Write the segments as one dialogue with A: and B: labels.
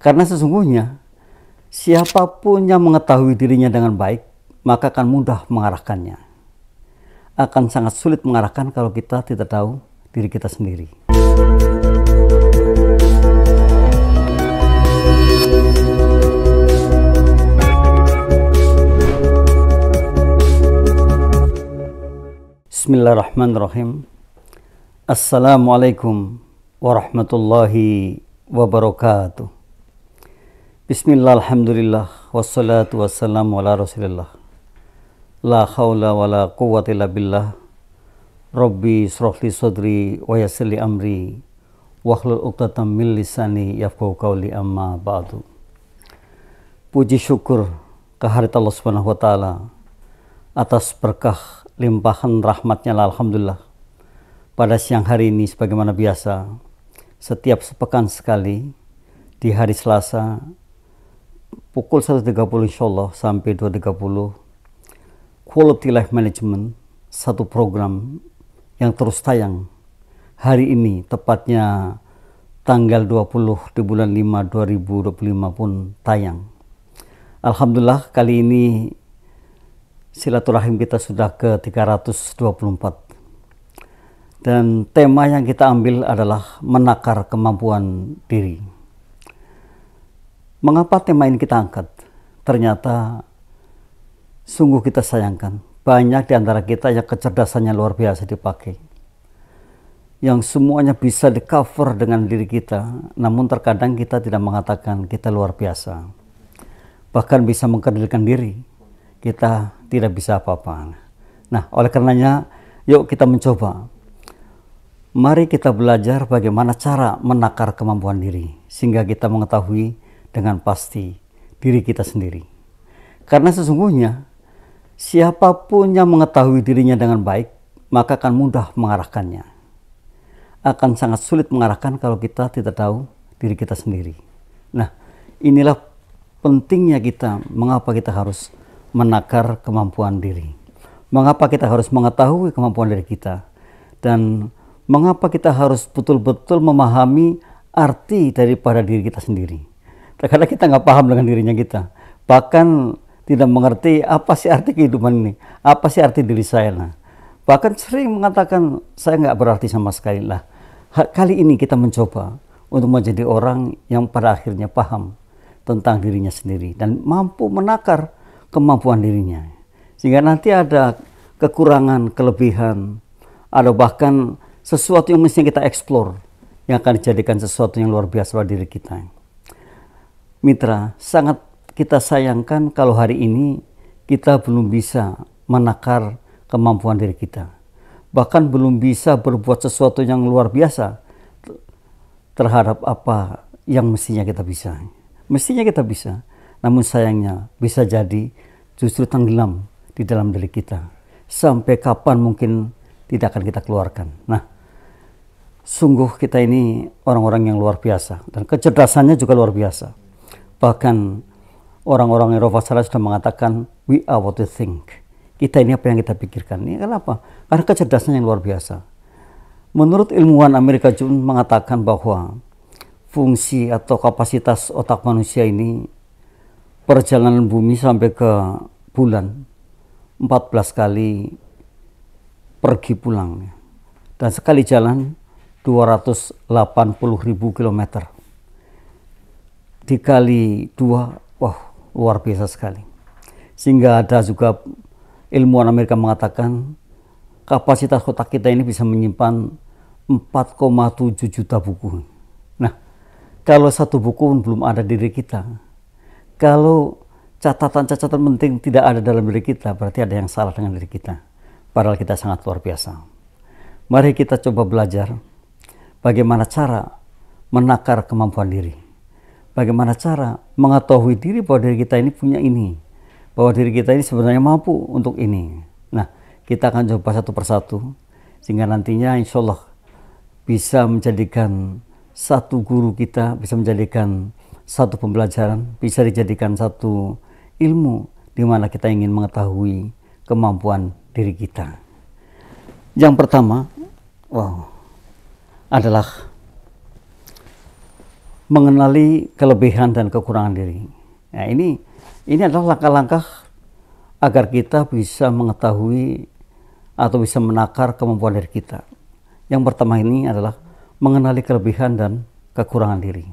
A: Karena sesungguhnya siapapun yang mengetahui dirinya dengan baik, maka akan mudah mengarahkannya. Akan sangat sulit mengarahkan kalau kita tidak tahu diri kita sendiri. Bismillahirrahmanirrahim. Assalamualaikum warahmatullahi wabarakatuh. Bismillah, alhamdulillah, wassalatu wassalamu ala rasulillah. La hawla wa la quwwata illa billah. Rabbi shrahli sadri wa yassirli amri wahlul 'uqdatam min lisani yafqahu qawli, amma ba'du. Puji syukur kehadirat Allah Subhanahu wa taala atas berkah limpahan rahmatnya, alhamdulillah. Pada siang hari ini sebagaimana biasa, setiap sepekan sekali di hari Selasa pukul 1.30 insyaallah sampai 2.30, Quality Life Management, satu program yang terus tayang hari ini, tepatnya tanggal 20 di bulan 5 2025 pun tayang. Alhamdulillah, kali ini silaturahim kita sudah ke 324, dan tema yang kita ambil adalah menakar kemampuan diri. Mengapa tema ini kita angkat? Ternyata sungguh kita sayangkan, banyak di antara kita yang kecerdasannya luar biasa dipakai, yang semuanya bisa di cover dengan diri kita, namun terkadang kita tidak mengatakan kita luar biasa, bahkan bisa mengkerdilkan diri kita tidak bisa apa-apa. Nah, oleh karenanya yuk kita mencoba, mari kita belajar bagaimana cara menakar kemampuan diri sehingga kita mengetahui dengan pasti diri kita sendiri. Karena sesungguhnya siapapun yang mengetahui dirinya dengan baik, maka akan mudah mengarahkannya. Akan sangat sulit mengarahkan kalau kita tidak tahu diri kita sendiri. Nah, inilah pentingnya kita, mengapa kita harus menakar kemampuan diri. Mengapa kita harus mengetahui kemampuan diri kita. Dan mengapa kita harus betul-betul memahami arti daripada diri kita sendiri. Terkadang kita nggak paham dengan dirinya kita. Bahkan tidak mengerti apa sih arti kehidupan ini. Apa sih arti diri saya. Nah, bahkan sering mengatakan saya nggak berarti sama sekali. Lah, kali ini kita mencoba untuk menjadi orang yang pada akhirnya paham tentang dirinya sendiri. Dan mampu menakar kemampuan dirinya. Sehingga nanti ada kekurangan, kelebihan. Ada bahkan sesuatu yang mesti kita eksplor, yang akan dijadikan sesuatu yang luar biasa pada diri kita. Mitra, sangat kita sayangkan kalau hari ini kita belum bisa menakar kemampuan diri kita. Bahkan belum bisa berbuat sesuatu yang luar biasa terhadap apa yang mestinya kita bisa. Mestinya kita bisa, namun sayangnya bisa jadi justru tenggelam di dalam diri kita. Sampai kapan mungkin tidak akan kita keluarkan. Nah, sungguh kita ini orang-orang yang luar biasa dan kecerdasannya juga luar biasa. Bahkan orang-orang Eropa sana sudah mengatakan we are what we think. Kita ini apa yang kita pikirkan. Ini kenapa? Karena kecerdasan yang luar biasa. Menurut ilmuwan Amerika Jun mengatakan bahwa fungsi atau kapasitas otak manusia ini, perjalanan bumi sampai ke bulan 14 kali pergi pulang, dan sekali jalan 280.000 kilometer. Dikali 2, wah, luar biasa sekali. Sehingga ada juga ilmuwan Amerika mengatakan kapasitas otak kita ini bisa menyimpan 4,7 juta buku. Nah, kalau satu buku belum ada di diri kita, kalau catatan-catatan penting tidak ada dalam diri kita, berarti ada yang salah dengan diri kita. Padahal kita sangat luar biasa. Mari kita coba belajar bagaimana cara menakar kemampuan diri. Bagaimana cara mengetahui diri bahwa diri kita ini punya ini. Bahwa diri kita ini sebenarnya mampu untuk ini. Nah, kita akan coba satu persatu. Sehingga nantinya insya Allah bisa menjadikan satu guru kita, bisa menjadikan satu pembelajaran, bisa dijadikan satu ilmu di mana kita ingin mengetahui kemampuan diri kita. Yang pertama, adalah mengenali kelebihan dan kekurangan diri. Nah, ini adalah langkah-langkah agar kita bisa mengetahui atau bisa menakar kemampuan diri kita. Yang pertama ini adalah mengenali kelebihan dan kekurangan diri.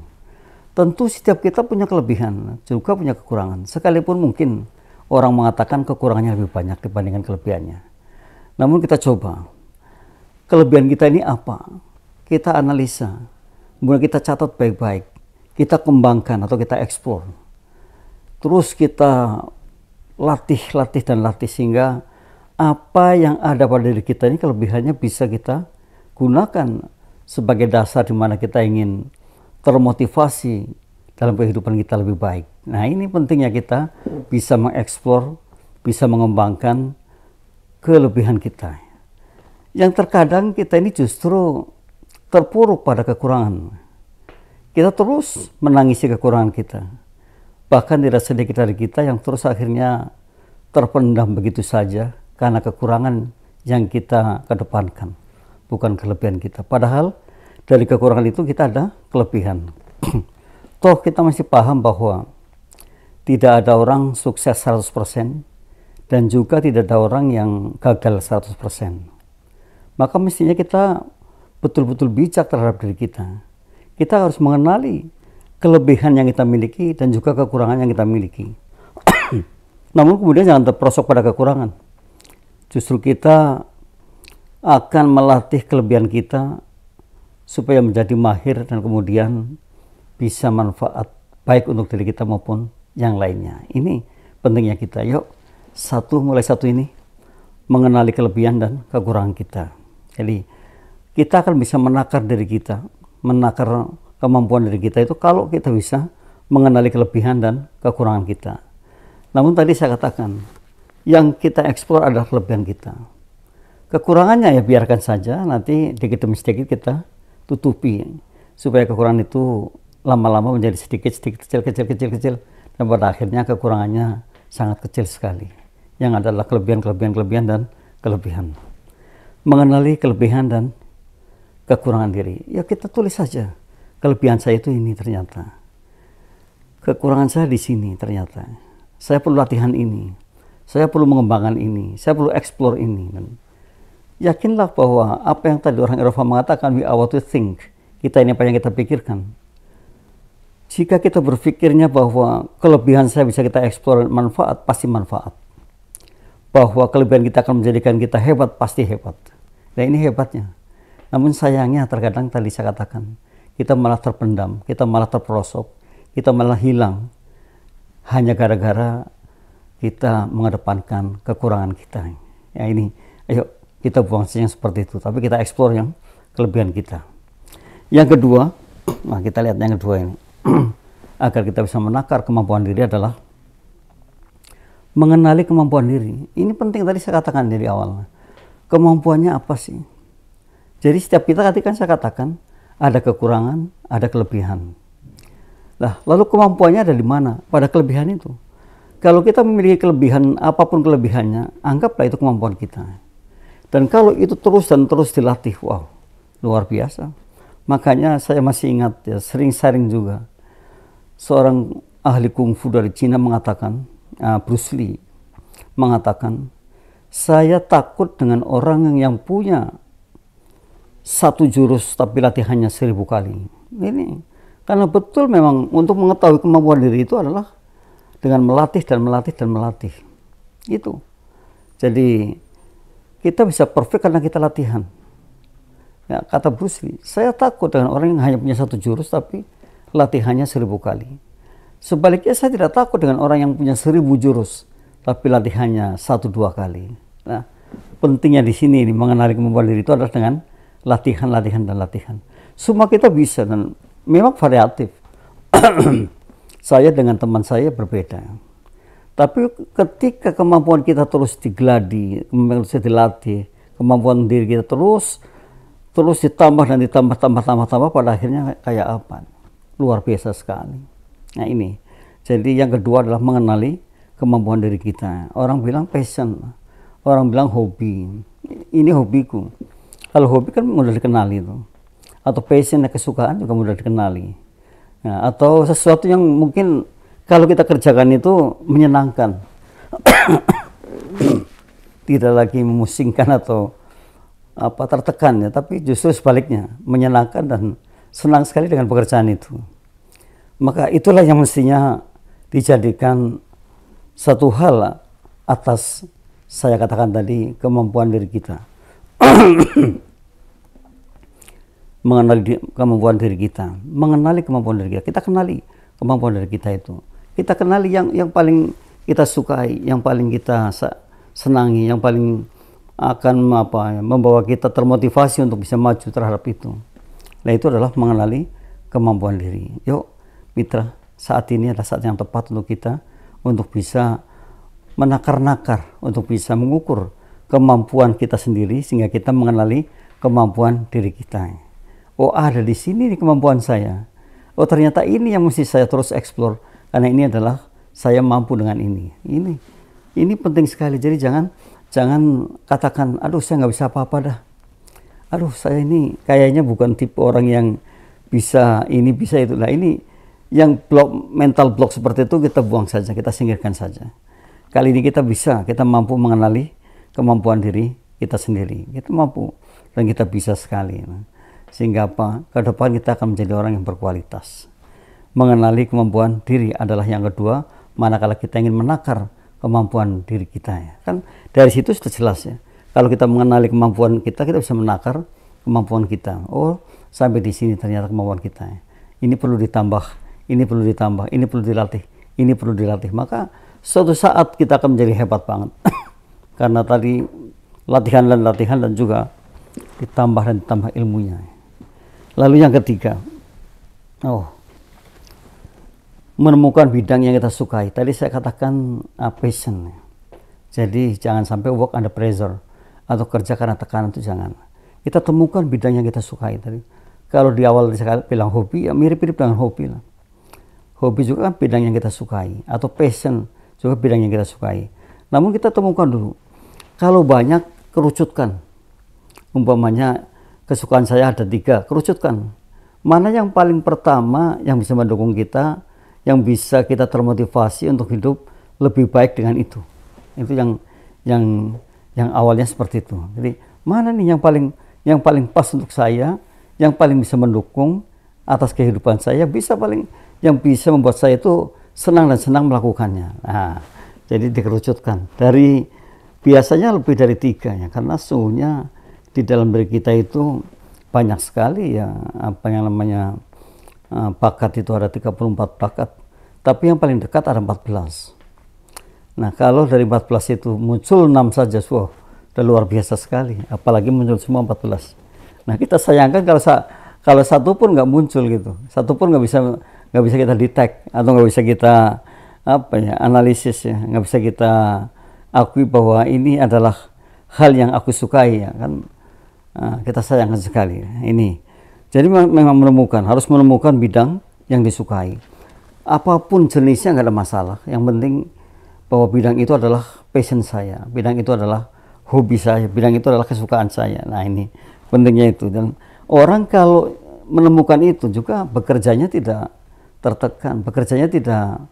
A: Tentu setiap kita punya kelebihan, juga punya kekurangan. Sekalipun mungkin orang mengatakan kekurangannya lebih banyak dibandingkan kelebihannya. Namun kita coba, kelebihan kita ini apa? Kita analisa, kemudian kita catat baik-baik, kita kembangkan atau kita eksplor. Terus kita latih sehingga apa yang ada pada diri kita ini kelebihannya bisa kita gunakan sebagai dasar di mana kita ingin termotivasi dalam kehidupan kita lebih baik. Nah, ini pentingnya kita bisa mengeksplor, bisa mengembangkan kelebihan kita. Yang terkadang kita ini justru terpuruk pada kekurangan. Kita terus menangisi kekurangan kita. Bahkan tidak sedikit dari kita yang terus akhirnya terpendam begitu saja karena kekurangan yang kita kedepankan, bukan kelebihan kita. Padahal dari kekurangan itu kita ada kelebihan. Toh kita masih paham bahwa tidak ada orang sukses 100% dan juga tidak ada orang yang gagal 100%. Maka mestinya kita betul-betul bijak terhadap diri kita. Kita harus mengenali kelebihan yang kita miliki dan juga kekurangan yang kita miliki. Namun kemudian jangan terperosok pada kekurangan. Justru kita akan melatih kelebihan kita supaya menjadi mahir dan kemudian bisa manfaat baik untuk diri kita maupun yang lainnya. Ini pentingnya kita. Yuk, mulai satu ini mengenali kelebihan dan kekurangan kita. Jadi kita akan bisa menakar diri kita, menakar kemampuan diri kita itu kalau kita bisa mengenali kelebihan dan kekurangan kita. Namun tadi saya katakan, yang kita eksplor adalah kelebihan kita. Kekurangannya ya biarkan saja, nanti dikit demi sedikit kita tutupi supaya kekurangan itu lama-lama menjadi sedikit kecil dan pada akhirnya kekurangannya sangat kecil sekali. Yang adalah kelebihan dan kelebihan. Mengenali kelebihan dan kekurangan diri, ya kita tulis saja. Kelebihan saya itu ini ternyata. Kekurangan saya di sini ternyata. Saya perlu latihan ini. Saya perlu mengembangkan ini. Saya perlu explore ini. Dan yakinlah bahwa apa yang tadi orang Eropa mengatakan, we are what we think. Kita ini apa yang kita pikirkan. Jika kita berpikirnya bahwa kelebihan saya bisa kita explore manfaat, pasti manfaat. Bahwa kelebihan kita akan menjadikan kita hebat, pasti hebat. Dan ini hebatnya. Namun sayangnya terkadang tadi saya katakan, kita malah terpendam, kita malah terperosok, kita malah hilang hanya gara-gara kita mengedepankan kekurangan kita. Ya ini, ayo kita buang saja yang seperti itu, tapi kita eksplor yang kelebihan kita. Yang kedua, nah kita lihat yang kedua ini, agar kita bisa menakar kemampuan diri adalah mengenali kemampuan diri. Ini penting tadi saya katakan dari awal. Kemampuannya apa sih? Jadi setiap kita tadi kan saya katakan, ada kekurangan, ada kelebihan. Nah, lalu kemampuannya ada di mana? Pada kelebihan itu. Kalau kita memiliki kelebihan, apapun kelebihannya, anggaplah itu kemampuan kita. Dan kalau itu terus dan terus dilatih, wow, luar biasa. Makanya saya masih ingat, ya, sering sharing juga. Seorang ahli kungfu dari Cina mengatakan, Bruce Lee mengatakan, saya takut dengan orang yang punya satu jurus tapi latihannya 1000 kali. Ini karena betul memang untuk mengetahui kemampuan diri itu adalah dengan melatih dan melatih. Itu. Jadi kita bisa perfect karena kita latihan. Ya, kata Bruce Lee, saya takut dengan orang yang hanya punya satu jurus tapi latihannya 1000 kali. Sebaliknya saya tidak takut dengan orang yang punya 1000 jurus tapi latihannya 1-2 kali. Nah, pentingnya di sini ini, mengenali kemampuan diri itu adalah dengan latihan. Semua kita bisa dan memang variatif. Saya dengan teman saya berbeda. Tapi ketika kemampuan kita terus digeladi, kemampuan kita dilatih, kemampuan diri kita terus ditambah pada akhirnya kayak apa? Luar biasa sekali. Nah ini. Jadi yang kedua adalah mengenali kemampuan diri kita. Orang bilang passion, orang bilang hobi. Ini hobiku. Kalau hobi kan mudah dikenali itu. Atau passion, kesukaan juga mudah dikenali. Nah, atau sesuatu yang mungkin kalau kita kerjakan itu menyenangkan, tidak lagi memusingkan atau tertekan ya, tapi justru sebaliknya menyenangkan dan senang sekali dengan pekerjaan itu. Maka itulah yang mestinya dijadikan satu hal atas saya katakan tadi kemampuan diri kita. Mengenali kemampuan diri kita, mengenali kemampuan diri kita. Kita kenali kemampuan diri kita itu. Kita kenali yang paling kita sukai, yang paling kita senangi, yang paling akan membawa kita termotivasi untuk bisa maju terhadap itu. Nah, itu adalah mengenali kemampuan diri. Yuk mitra, saat ini adalah saat yang tepat untuk kita untuk bisa menakar-nakar, untuk bisa mengukur kemampuan kita sendiri sehingga kita mengenali kemampuan diri kita. Oh, ada di sini kemampuan saya. Oh, ternyata ini yang mesti saya terus eksplor karena ini adalah saya mampu dengan ini. Ini penting sekali. Jadi jangan katakan, aduh saya nggak bisa apa-apa dah. Aduh saya ini kayaknya bukan tipe orang yang bisa ini bisa itu. Nah, ini yang mental block seperti itu kita buang saja, kita singkirkan saja. Kali ini kita mampu mengenali kemampuan diri kita sendiri. Kita mampu dan kita bisa sekali. Sehingga ke depan kita akan menjadi orang yang berkualitas. Mengenali kemampuan diri adalah yang kedua, manakala kita ingin menakar kemampuan diri kita ya. Kan dari situ sudah jelas ya. Kalau kita mengenali kemampuan kita bisa menakar kemampuan kita. Oh, sampai di sini ternyata kemampuan kita ya. Ini perlu ditambah, ini perlu ditambah, ini perlu dilatih, ini perlu dilatih. Maka suatu saat kita akan menjadi hebat banget. Karena tadi latihan dan juga ditambah ilmunya. Lalu yang ketiga, menemukan bidang yang kita sukai. Tadi saya katakan passion. Jadi jangan sampai work under pressure atau kerja karena tekanan, itu jangan. Kita temukan bidang yang kita sukai tadi. Kalau di awal saya bilang hobi, ya mirip-mirip dengan hobi lah. Hobi juga kan bidang yang kita sukai, atau passion juga bidang yang kita sukai. Namun kita temukan dulu. Kalau banyak, kerucutkan. Umpamanya kesukaan saya ada 3, kerucutkan. Mana yang paling pertama yang bisa mendukung kita, yang bisa kita termotivasi untuk hidup lebih baik dengan itu. Itu yang awalnya seperti itu. Jadi mana nih yang paling pas untuk saya, yang paling bisa mendukung atas kehidupan saya, yang bisa membuat saya itu senang melakukannya. Nah, jadi dikerucutkan. Biasanya lebih dari 3 ya, karena sesungguhnya di dalam diri kita itu banyak sekali ya bakat itu ada 34 bakat, tapi yang paling dekat ada 14. Nah, kalau dari 14 itu muncul 6 saja, udah luar biasa sekali, apalagi muncul semua 14. Nah, kita sayangkan kalau satu pun nggak muncul gitu, satu pun nggak bisa kita detect atau nggak bisa kita analisis ya, nggak bisa kita akui bahwa ini adalah hal yang aku sukai ya kan. Kita sayangkan sekali ini. Jadi memang harus menemukan bidang yang disukai. Apapun jenisnya nggak ada masalah. Yang penting bahwa bidang itu adalah passion saya, bidang itu adalah hobi saya, bidang itu adalah kesukaan saya. Nah, ini pentingnya itu. Dan orang kalau menemukan itu juga bekerjanya tidak tertekan, bekerjanya tidak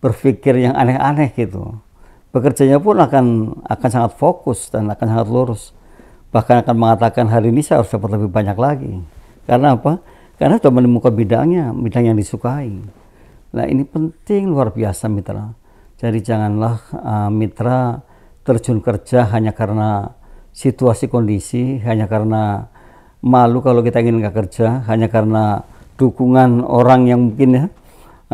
A: berpikir yang aneh-aneh gitu. Bekerjanya pun akan sangat fokus dan akan sangat lurus. Bahkan akan mengatakan hari ini saya harus dapat lebih banyak lagi. Karena apa? Karena sudah menemukan bidang yang disukai. Nah, ini penting luar biasa mitra. Jadi janganlah mitra terjun kerja hanya karena situasi kondisi, hanya karena malu kalau kita ingin nggak kerja, hanya karena dukungan orang yang mungkin ya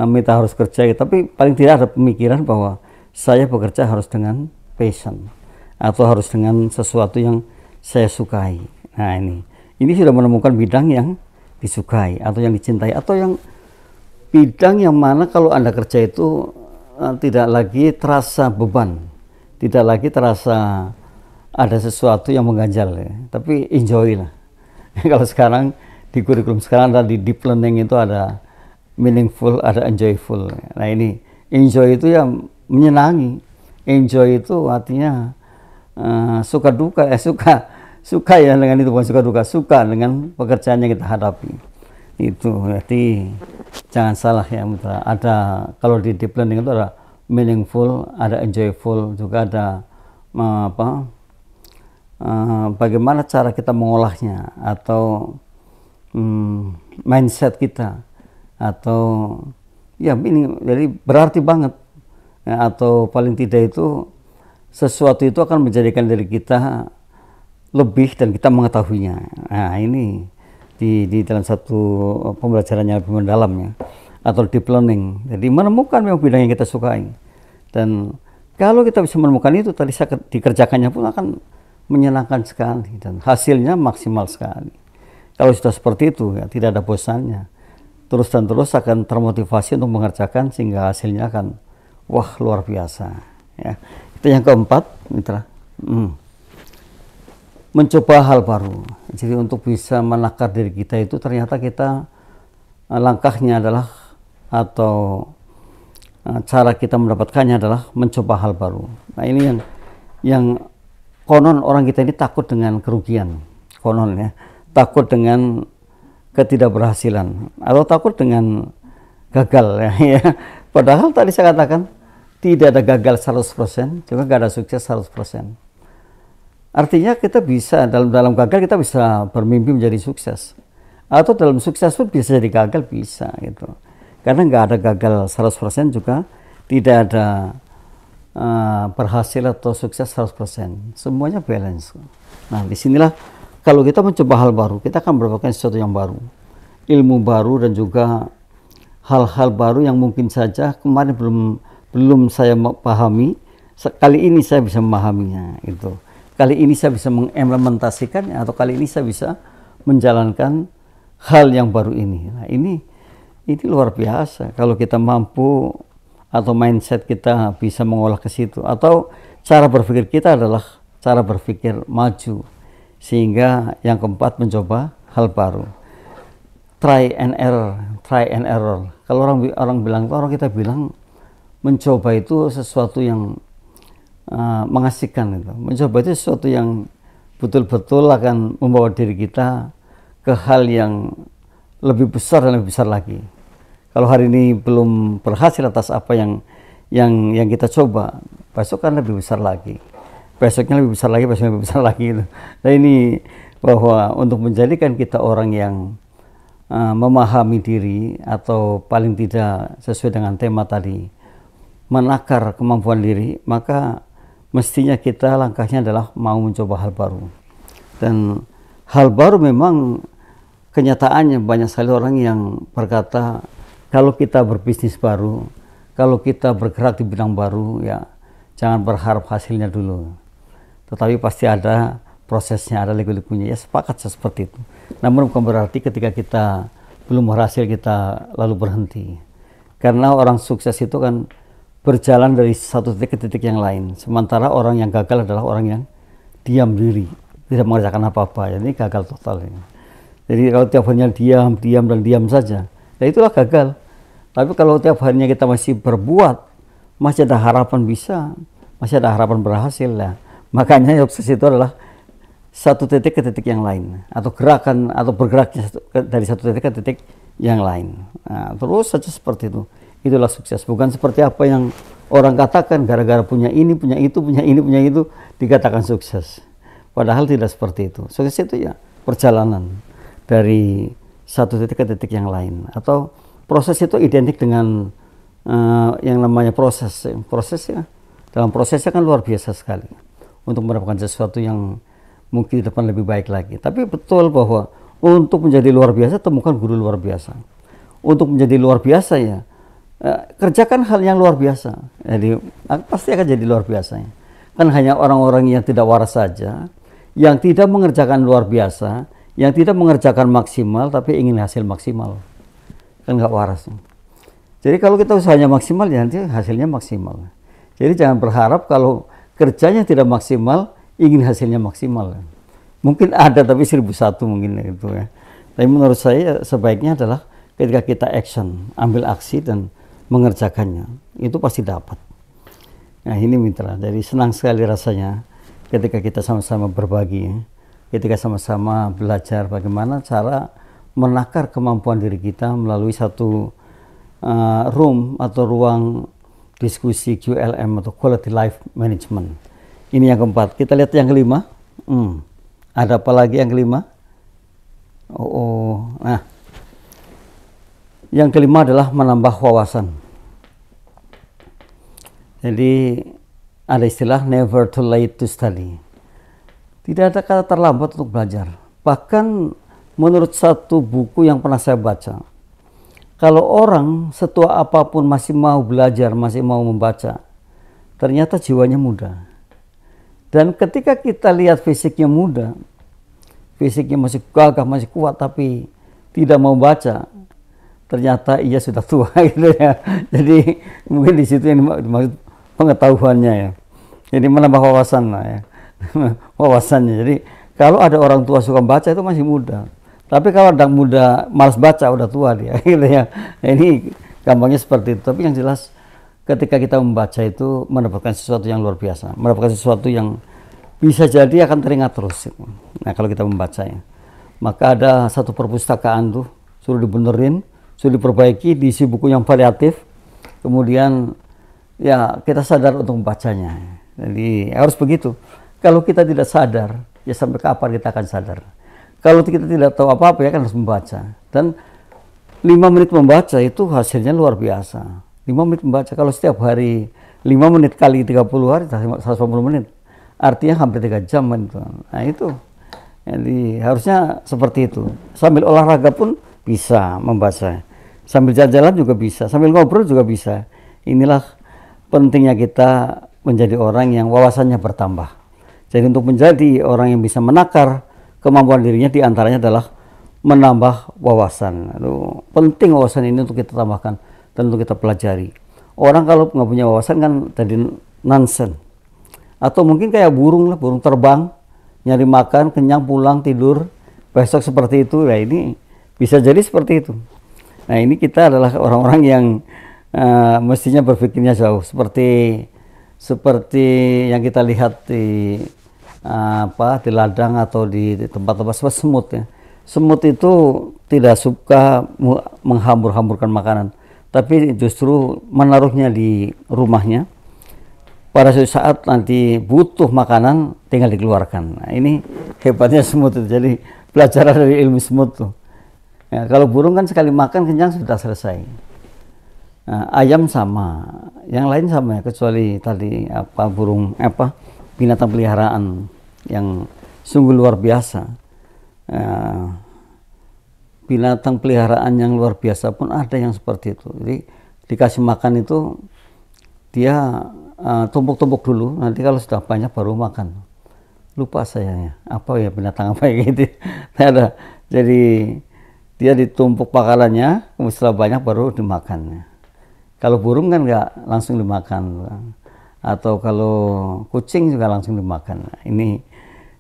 A: mitra harus kerja. Tapi paling tidak ada pemikiran bahwa saya bekerja harus dengan passion atau harus dengan sesuatu yang saya sukai. Nah, ini sudah menemukan bidang yang disukai atau yang dicintai, atau yang bidang yang mana kalau Anda kerja itu tidak lagi terasa beban, tidak lagi terasa ada sesuatu yang mengganjal ya, tapi enjoy lah. Kalau sekarang di kurikulum sekarang ada di deep learning itu ada meaningful, ada enjoyful. Nah, ini enjoy itu ya menyenangi. Enjoy itu artinya suka duka, suka ya dengan itu, bukan suka duka, suka dengan pekerjaan yang kita hadapi. Itu jadi jangan salah ya Mitra. Ada kalau di deep learning itu ada meaningful, ada enjoyable, juga ada bagaimana cara kita mengolahnya, atau mindset kita, atau ya ini jadi berarti banget ya, atau paling tidak itu sesuatu itu akan menjadikan diri kita lebih dan kita mengetahuinya. Nah ini di dalam satu pembelajaran yang lebih mendalamnya atau deep learning, jadi menemukan memang bidang yang kita sukai, dan kalau kita bisa menemukan itu tadi dikerjakannya pun akan menyenangkan sekali dan hasilnya maksimal sekali. Kalau sudah seperti itu ya tidak ada bosannya, terus dan terus akan termotivasi untuk mengerjakan sehingga hasilnya akan wah luar biasa ya. Itu yang keempat Mitra, mencoba hal baru. Jadi untuk bisa menakar diri kita itu ternyata kita langkahnya adalah atau cara kita mendapatkannya adalah mencoba hal baru. Nah ini yang konon orang kita ini takut dengan kerugian, konon ya, takut dengan ketidakberhasilan atau takut dengan gagal ya. Padahal tadi saya katakan tidak ada gagal 100%, juga nggak ada sukses 100%. Artinya kita bisa dalam gagal kita bisa bermimpi menjadi sukses, atau dalam sukses pun bisa jadi gagal, bisa gitu. Karena nggak ada gagal 100%, juga tidak ada berhasil atau sukses 100%. Semuanya balance. Nah, disinilah kalau kita mencoba hal baru, kita akan mendapatkan sesuatu yang baru, ilmu baru, dan juga hal-hal baru yang mungkin saja kemarin belum saya pahami. Kali ini saya bisa memahaminya itu. Kali ini saya bisa mengimplementasikannya, atau kali ini saya bisa menjalankan hal yang baru ini. Nah, ini luar biasa kalau kita mampu, atau mindset kita bisa mengolah ke situ, atau cara berpikir kita adalah cara berpikir maju. Sehingga yang keempat, mencoba hal baru. Try and error. Kalau orang kita bilang mencoba itu sesuatu yang mengasihkan itu. Mencoba itu sesuatu yang betul-betul akan membawa diri kita ke hal yang lebih besar dan lebih besar lagi. Kalau hari ini belum berhasil atas apa yang kita coba, besok kan lebih besar lagi. Besoknya lebih besar lagi, besoknya lebih besar lagi gitu. Nah ini bahwa untuk menjadikan kita orang yang memahami diri, atau paling tidak sesuai dengan tema tadi, menakar kemampuan diri, maka mestinya kita langkahnya adalah mau mencoba hal baru. Dan hal baru memang kenyataannya banyak sekali orang yang berkata kalau kita berbisnis baru, kalau kita bergerak di bidang baru, ya jangan berharap hasilnya dulu, tetapi pasti ada prosesnya, ada liku-likunya. Ya sepakat seperti itu. Namun bukan berarti ketika kita belum berhasil kita lalu berhenti, karena orang sukses itu kan berjalan dari satu titik ke titik yang lain. Sementara orang yang gagal adalah orang yang diam diri, tidak mengerjakan apa-apa. Jadi gagal total. Jadi kalau tiap harinya diam saja, ya itulah gagal. Tapi kalau tiap harinya kita masih berbuat, masih ada harapan bisa, masih ada harapan berhasil lah. Makanya sukses itu adalah satu titik ke titik yang lain, atau gerakan atau bergeraknya dari satu titik ke titik yang lain. Nah, terus saja seperti itu. Itulah sukses, bukan seperti apa yang orang katakan gara-gara punya ini, punya itu, punya ini, punya itu dikatakan sukses. Padahal tidak seperti itu. Sukses itu ya perjalanan dari satu titik ke titik yang lain, atau proses itu identik dengan yang namanya proses. Prosesnya, dalam prosesnya kan luar biasa sekali untuk mendapatkan sesuatu yang mungkin di depan lebih baik lagi. Tapi betul bahwa untuk menjadi luar biasa, temukan guru luar biasa. Untuk menjadi luar biasa ya kerjakan hal yang luar biasa, jadi pasti akan jadi luar biasa. Kan hanya orang-orang yang tidak waras saja, yang tidak mengerjakan luar biasa, yang tidak mengerjakan maksimal tapi ingin hasil maksimal, kan nggak waras. Jadi kalau kita usahanya maksimal, ya nanti hasilnya maksimal. Jadi jangan berharap kalau kerjanya tidak maksimal ingin hasilnya maksimal. Mungkin ada, tapi 1001 mungkin itu ya. Tapi menurut saya sebaiknya adalah ketika kita action, ambil aksi dan mengerjakannya, itu pasti dapat. Nah ini Mitra, jadi senang sekali rasanya ketika kita sama-sama berbagi, ketika sama-sama belajar bagaimana cara menakar kemampuan diri kita melalui satu room atau ruang diskusi QLM atau Quality Life Management. Ini yang keempat. Kita lihat yang kelima. Ada apa lagi yang kelima? Nah, yang kelima adalah menambah wawasan. Jadi ada istilah never too late to study. Tidak ada kata terlambat untuk belajar. Bahkan menurut satu buku yang pernah saya baca, kalau orang setua apapun masih mau belajar, masih mau membaca, ternyata jiwanya muda. Dan ketika kita lihat fisiknya muda, fisiknya masih gagah, masih kuat, tapi tidak mau baca, ternyata ia sudah tua gitu ya. Jadi mungkin di situ yang dimaksud pengetahuannya ya. Jadi menambah wawasan lah ya. Wawasannya. Jadi kalau ada orang tua suka baca itu masih muda. Tapi kalau ada muda malas baca udah tua dia gitu ya. Ini gampangnya seperti itu. Tapi yang jelas ketika kita membaca itu mendapatkan sesuatu yang luar biasa. Mendapatkan sesuatu yang bisa jadi akan teringat terus. Nah, kalau kita membaca ya. Maka ada satu perpustakaan tuh suruh dibenerin, suruh diperbaiki, diisi buku yang variatif. Kemudian ya kita sadar untuk membacanya. Jadi harus begitu. Kalau kita tidak sadar, ya sampai kapan kita akan sadar? Kalau kita tidak tahu apa-apa ya kan harus membaca. Dan 5 menit membaca itu hasilnya luar biasa. 5 menit membaca, kalau setiap hari 5 menit kali 30 hari 180 menit. Artinya hampir 3 jam kan itu. Nah itu. Jadi harusnya seperti itu. Sambil olahraga pun bisa membaca. Sambil jalan-jalan juga bisa, sambil ngobrol juga bisa. Inilah pentingnya kita menjadi orang yang wawasannya bertambah. Jadi untuk menjadi orang yang bisa menakar kemampuan dirinya, diantaranya adalah menambah wawasan. Aduh, penting wawasan ini untuk kita tambahkan dan untuk kita pelajari. Orang kalau nggak punya wawasan kan jadi nonsen. Atau mungkin kayak burung lah, burung terbang, nyari makan, kenyang, pulang, tidur, besok seperti itu. Nah ini bisa jadi seperti itu. Nah ini kita adalah orang-orang yang mestinya berpikirnya jauh, seperti yang kita lihat di di ladang atau di tempat-tempat seperti semut ya. Semut itu tidak suka menghambur-hamburkan makanan, tapi justru menaruhnya di rumahnya. Pada suatu saat nanti butuh makanan tinggal dikeluarkan. Nah, ini hebatnya semut itu. Jadi belajar dari ilmu semut tuh. Ya, kalau burung kan sekali makan kenyang sudah selesai. Nah, ayam sama, yang lain sama ya, kecuali tadi burung binatang peliharaan yang sungguh luar biasa. Binatang peliharaan yang luar biasa pun ada yang seperti itu. Jadi dikasih makan itu dia tumpuk-tumpuk dulu, nanti kalau sudah banyak baru makan. Lupa saya ya, apa ya binatang apa ya gitu. Ada. Jadi dia ditumpuk makanannya, kemudian setelah banyak baru dimakan. Kalau burung kan nggak langsung dimakan, atau kalau kucing juga langsung dimakan. Nah, ini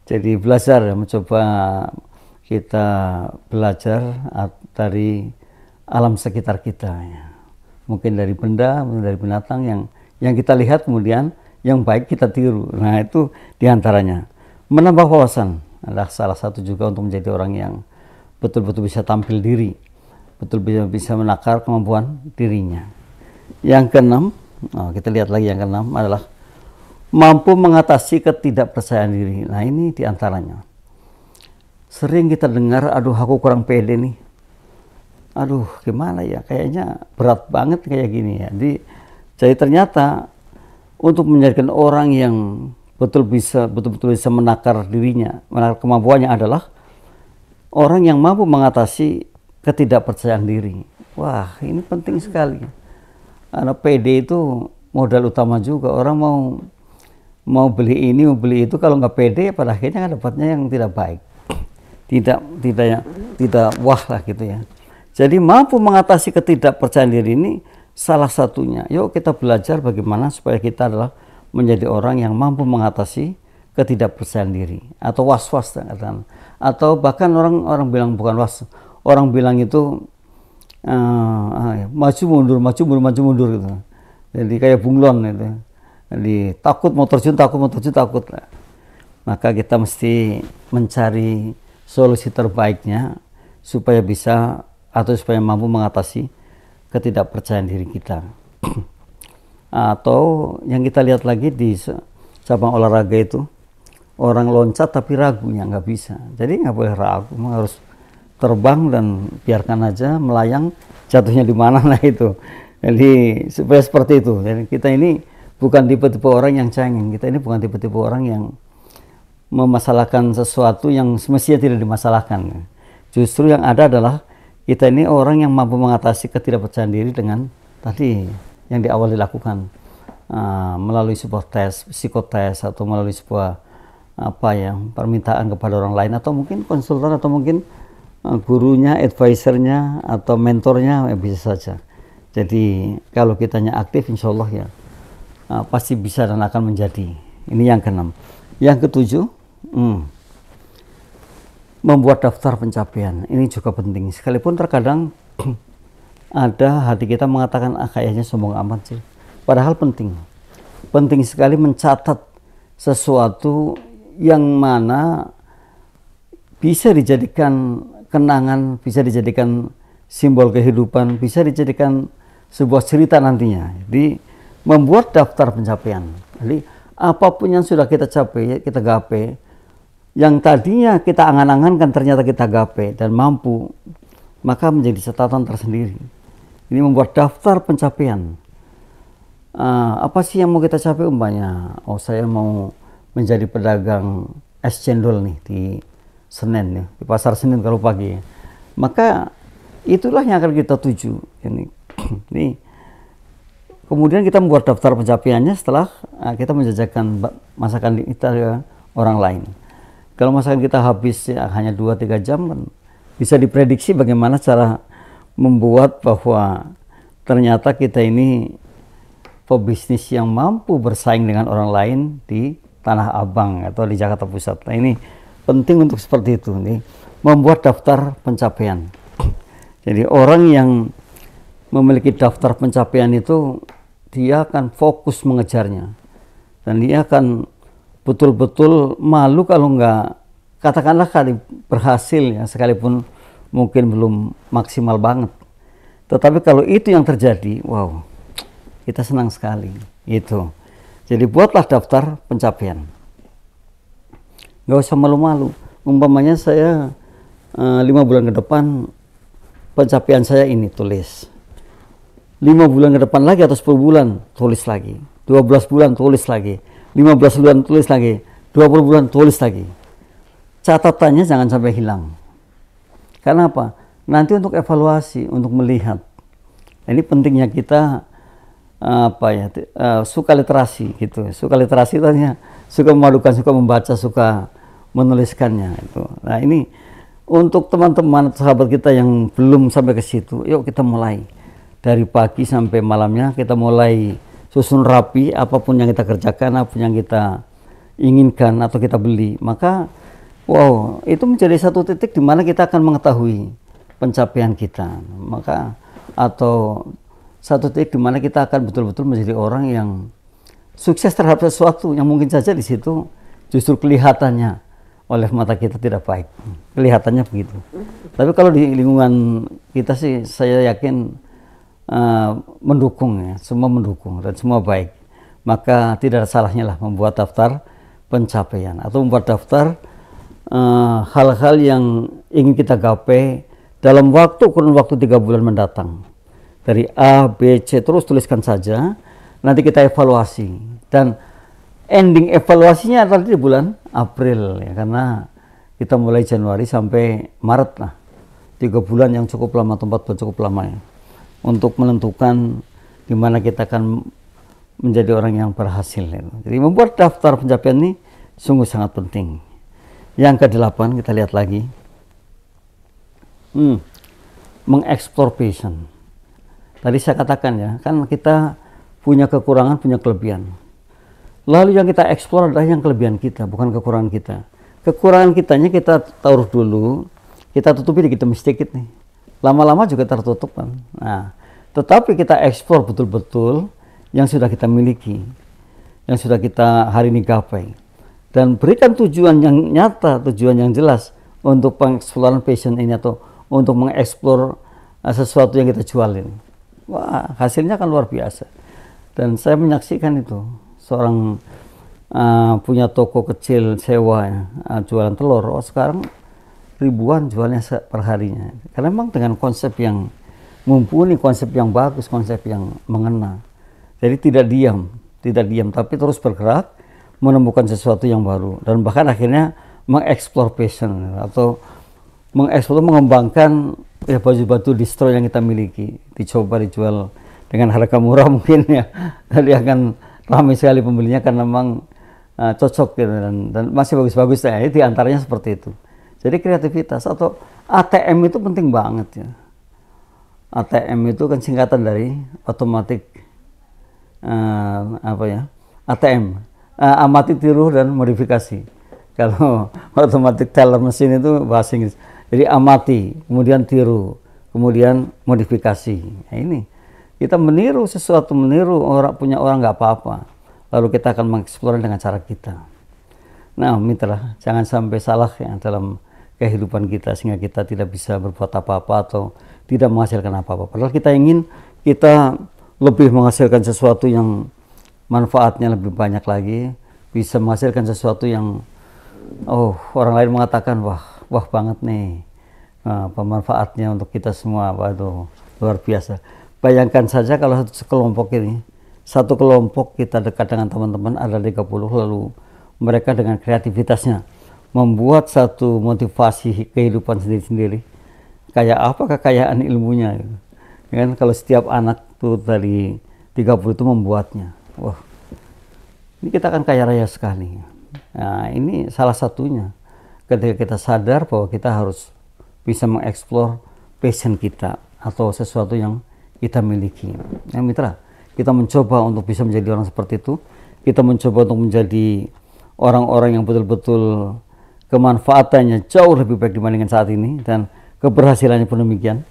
A: jadi belajar ya, mencoba kita belajar dari alam sekitar kita ya. Mungkin dari benda, mungkin dari binatang yang kita lihat, kemudian yang baik kita tiru. Nah itu diantaranya. Menambah wawasan adalah salah satu juga untuk menjadi orang yang betul-betul bisa tampil diri, betul bisa menakar kemampuan dirinya. Yang keenam, kita lihat lagi yang keenam adalah mampu mengatasi ketidakpercayaan diri. Nah ini diantaranya. Sering kita dengar, aduh aku kurang pede nih. Aduh gimana ya, kayaknya berat banget kayak gini ya. Jadi ternyata untuk menjadikan orang yang betul-betul bisa menakar dirinya, menakar kemampuannya adalah orang yang mampu mengatasi ketidakpercayaan diri. Wah ini penting sekali. Karena PD itu modal utama juga. Orang mau beli ini, mau beli itu, kalau nggak PD pada akhirnya kan dapatnya yang tidak baik. Tidak wah lah gitu ya. Jadi mampu mengatasi ketidakpercayaan diri ini salah satunya. Yuk kita belajar bagaimana supaya kita adalah menjadi orang yang mampu mengatasi ketidakpercayaan diri atau was-was, atau bahkan orang bilang bukan was, orang bilang itu maju mundur gitu. Jadi kayak bunglon gitu. Jadi takut mau terjun, takut. Maka kita mesti mencari solusi terbaiknya supaya bisa atau supaya mampu mengatasi ketidakpercayaan diri kita. Atau yang kita lihat lagi di cabang olahraga itu, orang loncat tapi ragunya nggak bisa. Jadi nggak boleh ragu, harus terbang dan biarkan aja melayang, jatuhnya di mana, nah itu. Jadi supaya seperti itu. Jadi kita ini bukan tipe-tipe orang yang cengeng, kita ini bukan tipe-tipe orang yang memasalahkan sesuatu yang semestinya tidak dimasalahkan. Justru yang ada adalah kita ini orang yang mampu mengatasi ketidakpercayaan diri dengan tadi yang di awal dilakukan, melalui sebuah tes, psikotes, atau melalui sebuah permintaan kepada orang lain, atau mungkin konsultan, atau mungkin gurunya, advisernya, atau mentornya, bisa saja. Jadi kalau kitanya aktif, insya Allah ya pasti bisa dan akan menjadi. Ini yang keenam. Yang ketujuh, membuat daftar pencapaian. Ini juga penting. Sekalipun terkadang ada hati kita mengatakan, kayaknya sombong amat sih. Padahal penting. Penting sekali mencatat sesuatu yang mana bisa dijadikan kenangan, bisa dijadikan simbol kehidupan, bisa dijadikan sebuah cerita nantinya. Jadi membuat daftar pencapaian. Jadi apapun yang sudah kita capai, kita gapai, yang tadinya kita angan-angankan ternyata kita gapai dan mampu, maka menjadi catatan tersendiri. Ini membuat daftar pencapaian. Apa sih yang mau kita capai umpamanya? Oh, saya mau menjadi pedagang es cendol nih di Senen nih, di pasar Senen kalau pagi. Maka itulah yang akan kita tuju. Ini kemudian kita membuat daftar pencapaiannya setelah kita menjajakan masakan kita ke orang lain. Kalau masakan kita habis hanya 2-3 jam, kan bisa diprediksi bagaimana cara membuat bahwa ternyata kita ini pebisnis yang mampu bersaing dengan orang lain di Tanah Abang atau di Jakarta Pusat. Nah, ini penting untuk seperti itu nih, membuat daftar pencapaian. Jadi orang yang memiliki daftar pencapaian itu, dia akan fokus mengejarnya, dan dia akan betul-betul malu kalau nggak, katakanlah kali berhasil ya, sekalipun mungkin belum maksimal banget. Tetapi kalau itu yang terjadi, wow, kita senang sekali itu. Jadi buatlah daftar pencapaian, nggak usah malu-malu. Umpamanya saya 5 bulan ke depan pencapaian saya ini, tulis. 5 bulan ke depan lagi atau 10 bulan, tulis lagi. 12 bulan, tulis lagi. 15 bulan, tulis lagi. 20 bulan, tulis lagi. Catatannya jangan sampai hilang. Karena apa? Nanti untuk evaluasi, untuk melihat. Ini pentingnya kita suka literasi gitu. Suka literasi itu artinya suka memadukan, suka membaca, suka menuliskannya itu. Nah, ini untuk teman-teman sahabat kita yang belum sampai ke situ, yuk kita mulai. Dari pagi sampai malamnya kita mulai susun rapi apapun yang kita kerjakan, apapun yang kita inginkan atau kita beli. Maka wow, itu menjadi satu titik di mana kita akan mengetahui pencapaian kita. Maka atau satu titik di mana kita akan betul-betul menjadi orang yang sukses terhadap sesuatu yang mungkin saja di situ justru kelihatannya oleh mata kita tidak baik. Kelihatannya begitu. Tapi kalau di lingkungan kita sih saya yakin mendukung ya, semua mendukung dan semua baik. Maka tidak ada salahnya lah membuat daftar pencapaian atau membuat daftar hal-hal yang ingin kita gapai dalam kurun waktu 3 bulan mendatang. Dari A, B, C terus tuliskan saja. Nanti kita evaluasi dan ending evaluasinya adalah di bulan April ya, karena kita mulai Januari sampai Maret lah. 3 bulan yang cukup lama, 4 bulan cukup lama ya, untuk menentukan di mana kita akan menjadi orang yang berhasil ya. Jadi membuat daftar pencapaian ini sungguh sangat penting. Yang ke-8 kita lihat lagi, mengeksplor passion. Tadi saya katakan ya, kan kita punya kekurangan, punya kelebihan. Lalu yang kita eksplor adalah yang kelebihan kita, bukan kekurangan kita. Kekurangan kitanya kita taruh dulu, kita tutupi dikit demi sedikit nih. Lama-lama juga tertutup kan. Nah, tetapi kita eksplor betul-betul yang sudah kita miliki, yang sudah kita hari ini gapai. Dan berikan tujuan yang nyata, tujuan yang jelas untuk pengeksploran passion ini atau untuk mengeksplor sesuatu yang kita jualin. Wah, hasilnya kan luar biasa. Dan saya menyaksikan itu, seorang punya toko kecil sewa ya, jualan telur, sekarang ribuan jualnya per harinya. Karena memang dengan konsep yang mumpuni, konsep yang bagus, konsep yang mengena. Jadi tidak diam, tapi terus bergerak, menemukan sesuatu yang baru, dan bahkan akhirnya mengeksplor passion atau mengembangkan ya baju-baju distro yang kita miliki, dicoba dijual dengan harga murah mungkin ya, jadi akan ramai sekali pembelinya karena memang cocok gitu, dan masih bagus-bagus ya. Di antaranya seperti itu. Jadi kreativitas atau ATM itu penting banget ya. ATM itu kan singkatan dari automatic ATM, amati, tiru, dan modifikasi. Kalau automatic teller mesin itu bahasa Inggris. Jadi amati, kemudian tiru, kemudian modifikasi. Nah, ini kita meniru sesuatu, meniru punya orang nggak apa-apa. Lalu kita akan mengeksplor dengan cara kita. Nah, mitra, jangan sampai salah ya dalam kehidupan kita sehingga kita tidak bisa berbuat apa-apa atau tidak menghasilkan apa-apa. Padahal kita ingin kita lebih menghasilkan sesuatu yang manfaatnya lebih banyak lagi, bisa menghasilkan sesuatu yang orang lain mengatakan wah banget nih pemanfaatnya untuk kita semua. Waduh, luar biasa. Bayangkan saja kalau satu kelompok kita dekat dengan teman-teman ada 30, lalu mereka dengan kreativitasnya membuat satu motivasi kehidupan sendiri-sendiri. Kayak apa kekayaan ilmunya gitu. Kan kalau setiap anak tuh dari 30 itu membuatnya, wah, ini kita akan kaya raya sekali. Nah, ini salah satunya ketika kita sadar bahwa kita harus bisa mengeksplor passion kita atau sesuatu yang kita miliki. Ya mitra, kita mencoba untuk bisa menjadi orang seperti itu. Kita mencoba untuk menjadi orang-orang yang betul-betul kemanfaatannya jauh lebih baik dibandingkan saat ini, dan keberhasilannya pun demikian.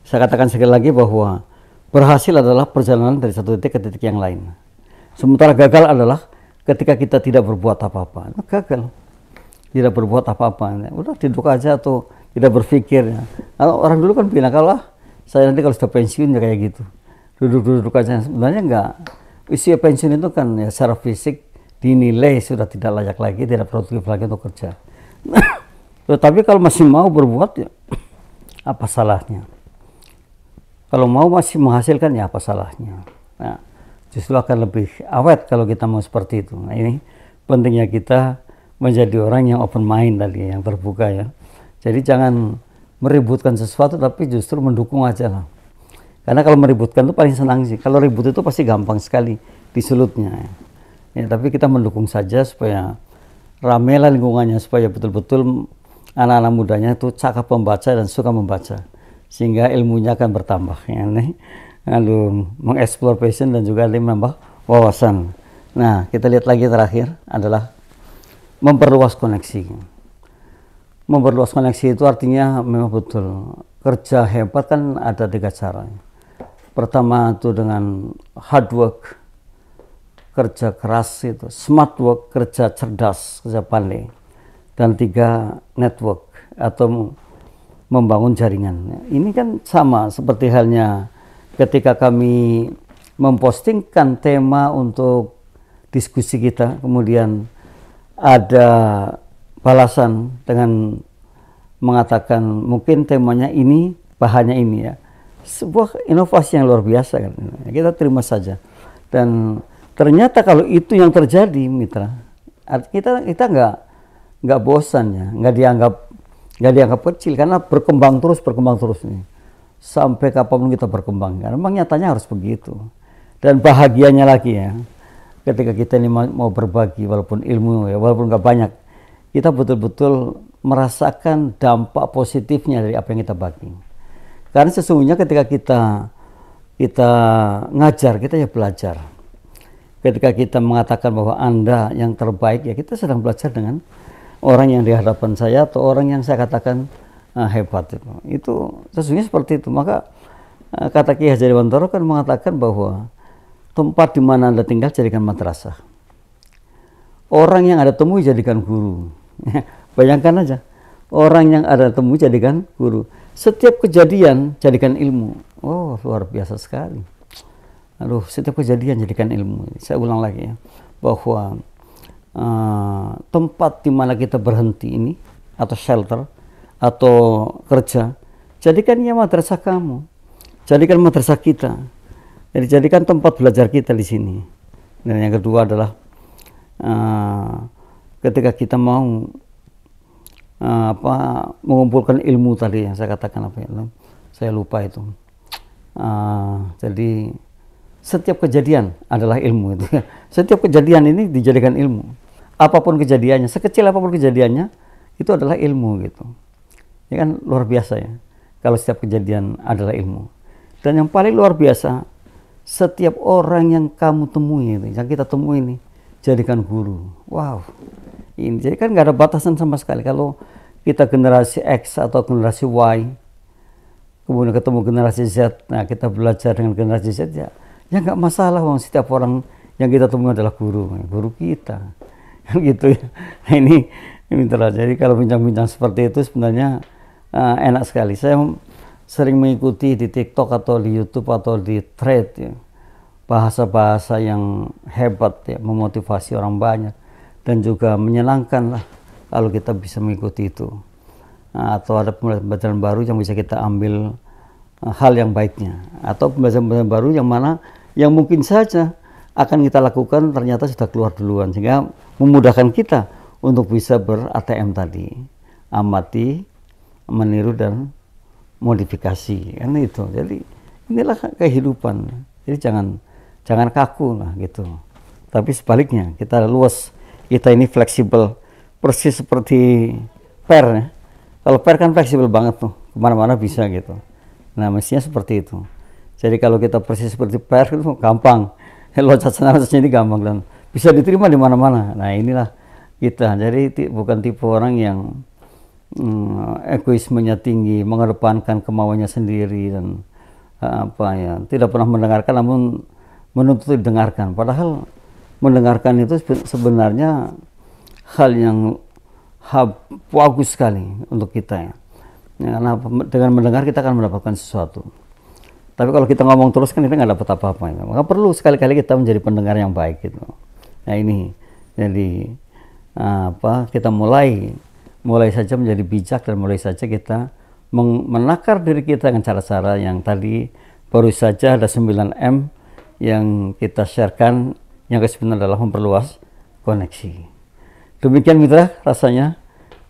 A: Saya katakan sekali lagi bahwa berhasil adalah perjalanan dari satu titik ke titik yang lain. Sementara gagal adalah ketika kita tidak berbuat apa-apa. Gagal, tidak berbuat apa-apa. Udah duduk aja atau tidak berpikir. Orang dulu kan bilang, kalau saya nanti kalau sudah pensiun ya kayak gitu, duduk-duduk aja. Sebenarnya enggak. Usia pensiun itu kan ya secara fisik dinilai sudah tidak layak lagi, tidak produktif lagi untuk kerja. Tetapi kalau masih mau berbuat ya apa salahnya? Kalau mau masih menghasilkan ya apa salahnya? Nah, justru akan lebih awet kalau kita mau seperti itu. Nah, ini pentingnya kita menjadi orang yang open mind tadi, yang terbuka ya. Jadi jangan meributkan sesuatu, tapi justru mendukung aja lah. Karena kalau meributkan itu paling senang sih. Kalau ribut itu pasti gampang sekali disulutnya. Ya, tapi kita mendukung saja supaya ramelah lingkungannya, supaya betul-betul anak-anak mudanya itu cakap membaca dan suka membaca, sehingga ilmunya akan bertambah. Ya, lalu mengeksplor passion dan juga menambah wawasan. Nah, kita lihat lagi terakhir adalah memperluas koneksi. Memperluas koneksi itu artinya memang betul kerja hebat kan ada 3 cara. Pertama itu dengan hard work, kerja keras itu, smart work, kerja cerdas, kerja pandai, dan 3 network atau membangun jaringan. Ini kan sama seperti halnya ketika kami mempostingkan tema untuk diskusi kita, kemudian ada balasan dengan mengatakan mungkin temanya ini, bahannya ini ya. Sebuah inovasi yang luar biasa kan. Kita terima saja. Dan ternyata kalau itu yang terjadi, mitra, kita nggak bosan ya, nggak dianggap kecil, karena berkembang terus nih. Sampai kapanpun kita berkembang. Karena memang nyatanya harus begitu. Dan bahagianya lagi ya, ketika kita ini mau berbagi, walaupun ilmu ya, walaupun nggak banyak, kita betul-betul merasakan dampak positifnya dari apa yang kita bagi. Karena sesungguhnya ketika kita ngajar, kita ya belajar. Ketika kita mengatakan bahwa Anda yang terbaik, ya kita sedang belajar dengan orang yang di hadapan saya atau orang yang saya katakan hebat. Itu sesungguhnya seperti itu. Maka kata Ki Hajar Dewantara kan mengatakan bahwa tempat di mana Anda tinggal jadikan madrasah. Orang yang ada temui jadikan guru. Bayangkan aja, orang yang ada temui jadikan guru. Setiap kejadian jadikan ilmu. Oh, luar biasa sekali. Aduh, setiap kejadian jadikan ilmu. Saya ulang lagi ya, bahwa tempat di mana kita berhenti ini, atau shelter, atau kerja, jadikan ia madrasah kamu. Jadikan madrasah kita. Jadi jadikan tempat belajar kita di sini. Dan yang kedua adalah ketika kita mau mengumpulkan ilmu tadi yang saya katakan saya lupa itu. Jadi setiap kejadian adalah ilmu itu. Setiap kejadian ini dijadikan ilmu. Apapun kejadiannya, sekecil apapun kejadiannya, itu adalah ilmu gitu. Ya kan luar biasa ya. Kalau setiap kejadian adalah ilmu. Dan yang paling luar biasa, setiap orang yang kamu temui itu, yang kita temui ini, jadikan guru. Wow. Ini jadi kan nggak ada batasan sama sekali. Kalau kita generasi X atau generasi Y, kemudian ketemu generasi Z, nah kita belajar dengan generasi Z ya nggak masalah. Setiap orang yang kita temui adalah guru kita, kan gitu ya. Nah, ini terus. Jadi kalau bincang-bincang seperti itu sebenarnya enak sekali. Saya sering mengikuti di TikTok atau di YouTube atau di Thread ya, bahasa-bahasa yang hebat ya, memotivasi orang banyak dan juga menyenangkan lah kalau kita bisa mengikuti itu. Atau ada pembelajaran baru yang bisa kita ambil hal yang baiknya, atau pembelajaran baru yang mana yang mungkin saja akan kita lakukan ternyata sudah keluar duluan, sehingga memudahkan kita untuk bisa ber-ATM tadi, amati, meniru dan modifikasi, kan itu. Jadi inilah kehidupan. Jadi jangan kaku lah gitu. Tapi sebaliknya kita luas, kita ini fleksibel, persis seperti per ya. Kalau per kan fleksibel banget tuh, kemana-mana bisa gitu. Nah mestinya seperti itu. Jadi kalau kita persis seperti per itu gampang, loncat sana loncat sini gampang dan bisa diterima di mana-mana. Nah inilah kita. Jadi bukan tipe orang yang egoismenya tinggi, mengedepankan kemauannya sendiri dan tidak pernah mendengarkan, namun menuntut didengarkan. Padahal mendengarkan itu sebenarnya hal yang bagus sekali untuk kita ya. Karena dengan mendengar kita akan mendapatkan sesuatu. Tapi kalau kita ngomong terus kan kita nggak dapat apa-apa. Ya. Maka perlu sekali-kali kita menjadi pendengar yang baik gitu. Nah ini jadi kita mulai saja menjadi bijak dan mulai saja kita menakar diri kita dengan cara-cara yang tadi baru saja ada 9M yang kita sharekan, yang sebenarnya adalah memperluas koneksi. Demikian mitra rasanya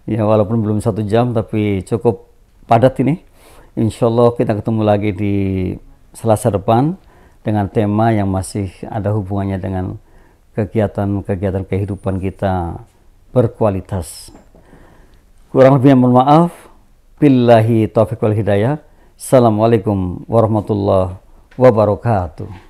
A: ya, walaupun belum 1 jam tapi cukup padat ini. Insya Allah kita ketemu lagi di Selasa depan dengan tema yang masih ada hubungannya dengan kegiatan kehidupan kita berkualitas. Kurang lebihnya mohon maaf. Billahi taufiq wal hidayah. Assalamualaikum warahmatullahi wabarakatuh.